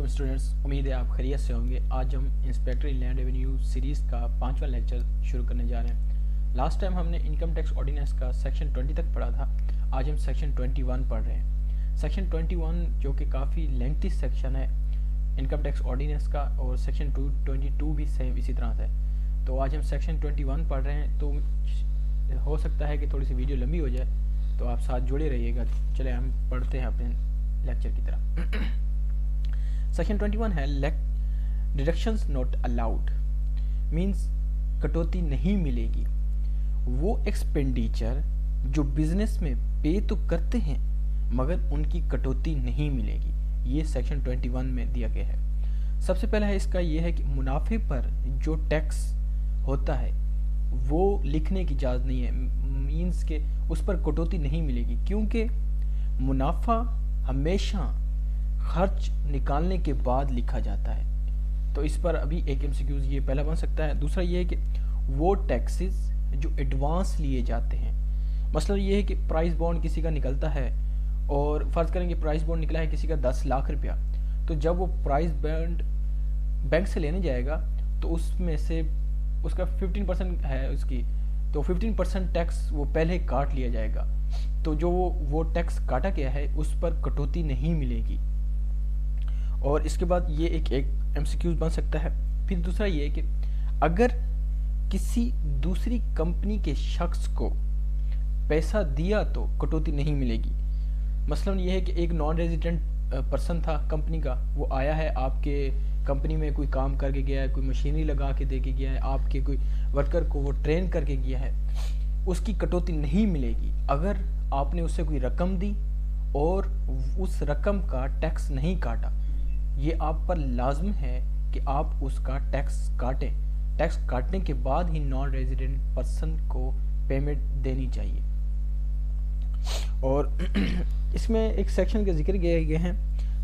Students, उम्मीद है आप खैरियत से होंगे। आज हम इंस्पेक्टर लैंड रेवेन्यू सीरीज़ का 5वां लेक्चर शुरू करने जा रहे हैं। लास्ट टाइम हमने इनकम टैक्स ऑर्डिनेंस का सेक्शन 20 तक पढ़ा था। आज हम सेक्शन 21 पढ़ रहे हैं। सेक्शन 21 जो कि काफ़ी लेंथी सेक्शन है इनकम टैक्स ऑर्डिनेंस का, और सेक्शन 22 भी सेम इसी तरह से। तो आज हम सेक्शन 21 पढ़ रहे हैं, तो हो सकता है कि थोड़ी सी वीडियो लंबी हो जाए, तो आप साथ जुड़े रहिएगा। चले हम पढ़ते हैं अपने लेक्चर की तरफ। सेक्शन 21 है डिडक्शंस नॉट अलाउड, मीन्स कटौती नहीं मिलेगी। वो एक्सपेंडिचर जो बिजनेस में पे तो करते हैं मगर उनकी कटौती नहीं मिलेगी, ये सेक्शन 21 में दिया गया है। सबसे पहला है इसका ये है कि मुनाफे पर जो टैक्स होता है वो लिखने की इजाज़त नहीं है, मीन्स के उस पर कटौती नहीं मिलेगी, क्योंकि मुनाफा हमेशा खर्च निकालने के बाद लिखा जाता है। तो इस पर अभी एक एमसीक्यूज ये पहला बन सकता है। दूसरा ये है कि वो टैक्सेस जो एडवांस लिए जाते हैं, मसला ये है कि प्राइस बॉन्ड किसी का निकलता है और फ़र्ज़ करें कि प्राइस बॉन्ड निकला है किसी का 10 लाख रुपया, तो जब वो प्राइस बॉन्ड बैंक से लेने जाएगा तो उसमें से उसका 15% है उसकी, तो 15% टैक्स वो पहले काट लिया जाएगा। तो जो वो टैक्स काटा गया है उस पर कटौती नहीं मिलेगी। और इसके बाद ये एक एमसीक्यूज बन सकता है। फिर दूसरा ये है कि अगर किसी दूसरी कंपनी के शख्स को पैसा दिया तो कटौती नहीं मिलेगी। मसलन ये है कि एक नॉन रेजिडेंट पर्सन था कंपनी का, वो आया है आपके कंपनी में, कोई काम करके गया है, कोई मशीनरी लगा के दे के गया है, आपके कोई वर्कर को वो ट्रेन करके गया है, उसकी कटौती नहीं मिलेगी अगर आपने उससे कोई रकम दी और उस रकम का टैक्स नहीं काटा। ये आप पर लाजम है कि आप उसका टैक्स काटें। टैक्स काटने के बाद ही नॉन रेजिडेंट पर्सन को पेमेंट देनी चाहिए। और इसमें एक सेक्शन के जिक्र किए गए हैं,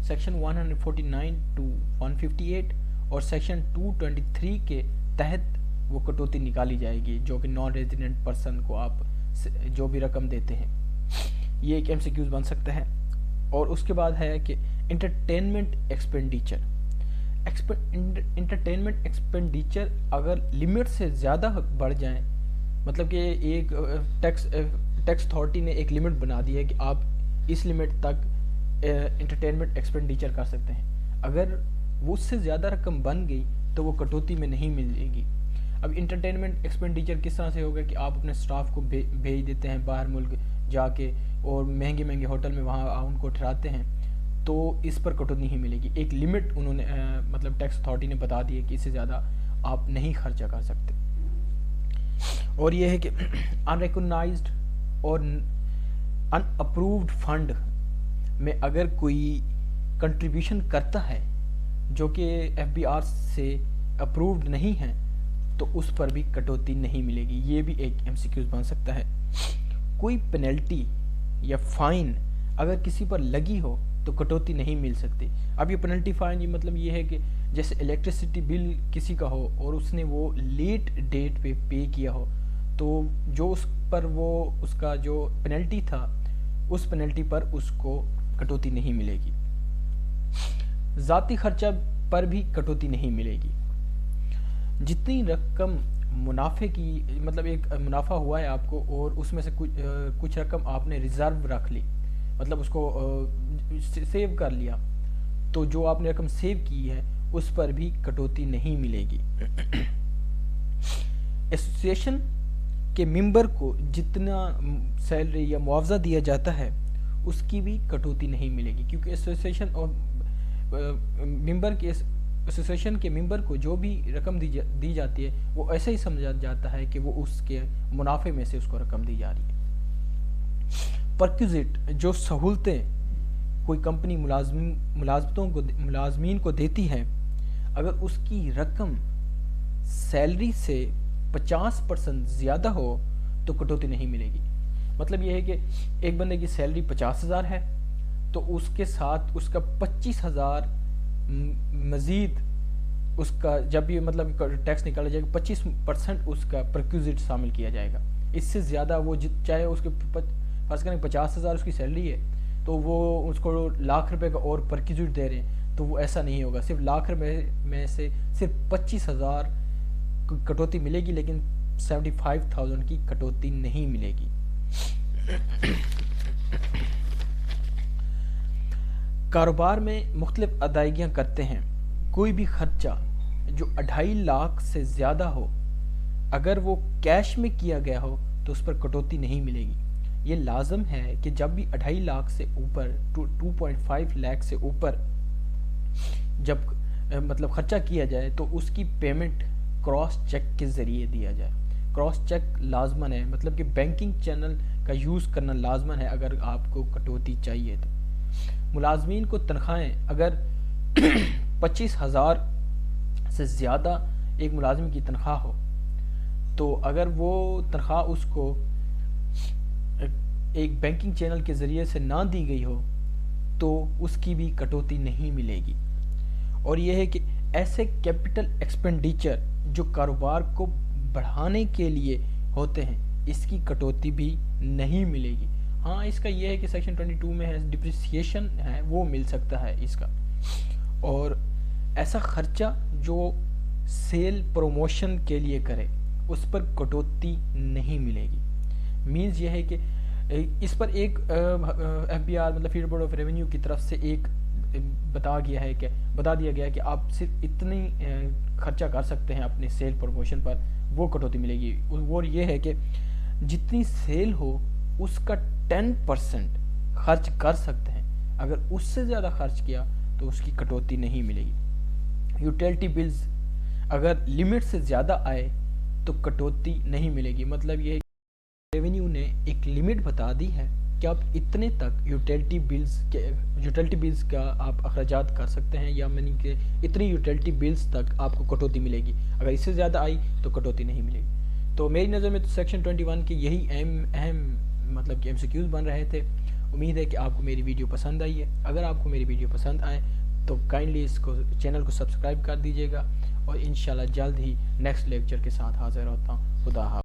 सेक्शन 149 टू 158 और सेक्शन 223 के तहत वो कटौती निकाली जाएगी जो कि नॉन रेजिडेंट पर्सन को आप जो भी रकम देते हैं। ये एक एमसीक्यूज बन सकता है। और उसके बाद है कि इंटरटेनमेंट एक्सपेंडिचर अगर लिमिट से ज़्यादा बढ़ जाए, मतलब कि एक टैक्स अथॉरिटी ने एक लिमिट बना दी है कि आप इस लिमिट तक इंटरटेनमेंट एक्सपेंडिचर कर सकते हैं, अगर वो उससे ज़्यादा रकम बन गई तो वो कटौती में नहीं मिलेगी। अब इंटरटेनमेंट एक्सपेंडिचर किस तरह से होगा कि आप अपने स्टाफ को भेज देते हैं बाहर मुल्क जाके और महंगे महंगे होटल में वहाँ उनको ठहराते हैं, तो इस पर कटौती नहीं मिलेगी। एक लिमिट उन्होंने मतलब टैक्स अथॉरिटी ने बता दी है कि इससे ज़्यादा आप नहीं खर्चा कर सकते। और ये है कि अनरिकॉग्नाइज्ड और अनअप्रूव्ड फंड में अगर कोई कंट्रीब्यूशन करता है जो कि एफबीआर से अप्रूव्ड नहीं है तो उस पर भी कटौती नहीं मिलेगी। ये भी एक एमसीक्यूज बन सकता है। कोई पेनल्टी या फाइन अगर किसी पर लगी हो तो कटौती नहीं मिल सकती। अब ये पेनल्टी फाइन ये मतलब ये है कि जैसे इलेक्ट्रिसिटी बिल किसी का हो और उसने वो लेट डेट पे किया हो, तो जो उस पर वो उसका जो पेनल्टी था उस पेनल्टी पर उसको कटौती नहीं मिलेगी। ज़ाती खर्चा पर भी कटौती नहीं मिलेगी। जितनी रकम मुनाफे की, मतलब एक मुनाफा हुआ है आपको और उसमें से कुछ रकम आपने रिज़र्व रख ली, मतलब उसको सेव कर लिया, तो जो आपने रकम सेव की है उस पर भी कटौती नहीं मिलेगी। एसोसिएशन के मेंबर को जितना सैलरी या मुआवजा दिया जाता है उसकी भी कटौती नहीं मिलेगी, क्योंकि एसोसिएशन और मेंबर के एसोसिएशन के मेंबर को जो भी रकम दी जाती है वो ऐसे ही समझा जाता है कि वो उसके मुनाफे में से उसको रकम दी जा रही है। परक्विजिट जो सहूलतें कोई कंपनी मुलाजमीन को देती है, अगर उसकी रकम सैलरी से 50% ज़्यादा हो तो कटौती नहीं मिलेगी। मतलब ये है कि एक बंदे की सैलरी 50,000 है तो उसके साथ उसका 25,000 मज़ीद उसका जब भी मतलब टैक्स निकाला जाएगा 25% उसका परक्विजिट शामिल किया जाएगा। इससे ज़्यादा वो चाहे उसके फर्ज करें 50,000 उसकी सैलरी है तो वो उसको लाख रुपए का और परक्विजिट दे रहे हैं, تو وہ ایسا نہیں ہوگا. صرف لاکھ میں سے صرف 25,000 کٹوتی ملے گی, لیکن 75,000 کی کٹوتی نہیں ملے گی. کاروبار میں مختلف ادائیگیاں کرتے ہیں. کوئی بھی خرچہ جو 2.5 لاکھ سے زیادہ ہو, اگر وہ کیش میں کیا گیا ہو تو اس پر کٹوتی نہیں ملے گی. یہ لازم ہے کہ جب بھی 2.5 لاکھ سے اوپر 2.5 لاکھ سے اوپر جب مطلب خرچہ کیا جائے تو اس کی پیمنٹ کراس چیک کے ذریعے دیا جائے. کراس چیک لازمن ہے, مطلب کہ بینکنگ چینل کا یوز کرنا لازمن ہے اگر آپ کو کٹوتی چاہیے تو. ملازمین کو تنخواہیں اگر 25,000 سے زیادہ ایک ملازم کی تنخواہ ہو, تو اگر وہ تنخواہ اس کو ایک بینکنگ چینل کے ذریعے سے نہ دی گئی ہو تو اس کی بھی کٹوتی نہیں ملے گی. اور یہ ہے کہ ایسے کیپٹل ایکسپینڈیچر جو کاروبار کو بڑھانے کے لیے ہوتے ہیں, اس کی کٹوتی بھی نہیں ملے گی. ہاں, اس کا یہ ہے کہ سیکشن 22 میں ہے ڈپریسیشن ہے, وہ مل سکتا ہے اس کا. اور ایسا خرچہ جو سیل پروموشن کے لیے کرے اس پر کٹوتی نہیں ملے گی. مینز یہ ہے کہ اس پر ایک ایف بی آر مطلب فیڈرل بورڈ آف ریونیو کی طرف سے ایک بتا دیا گیا ہے کہ آپ صرف اتنی خرچہ کر سکتے ہیں اپنے سیل پروموشن پر, وہ کٹوتی ملے گی. وہ یہ ہے کہ جتنی سیل ہو اس کا 10% خرچ کر سکتے ہیں, اگر اس سے زیادہ خرچ کیا تو اس کی کٹوتی نہیں ملے گی. یوٹیلٹی بلز اگر لمٹ سے زیادہ آئے تو کٹوتی نہیں ملے گی. مطلب یہ ہے کہ ریونیو نے ایک لمٹ بتا دی ہے کہ آپ اتنے تک یوٹیلٹی بلز کا آپ اخراجات کر سکتے ہیں, یا یعنی کہ اتنی یوٹیلٹی بلز تک آپ کو کٹوتی ملے گی. اگر اس سے زیادہ آئی تو کٹوتی نہیں ملے گی. تو میری نظر میں تو سیکشن 21 کے یہی اہم مطلب کہ ایم سی کیوز بن رہے تھے. امید ہے کہ آپ کو میری ویڈیو پسند آئی ہے. اگر آپ کو میری ویڈیو پسند آئے تو کائنڈلی اس کو چینل کو سبسکرائب کر دیجیے گا, اور انشاءاللہ جلد ہی نیکسٹ لیکچر کے ساتھ حاضر ہوتا ہوں. خدا حافظ.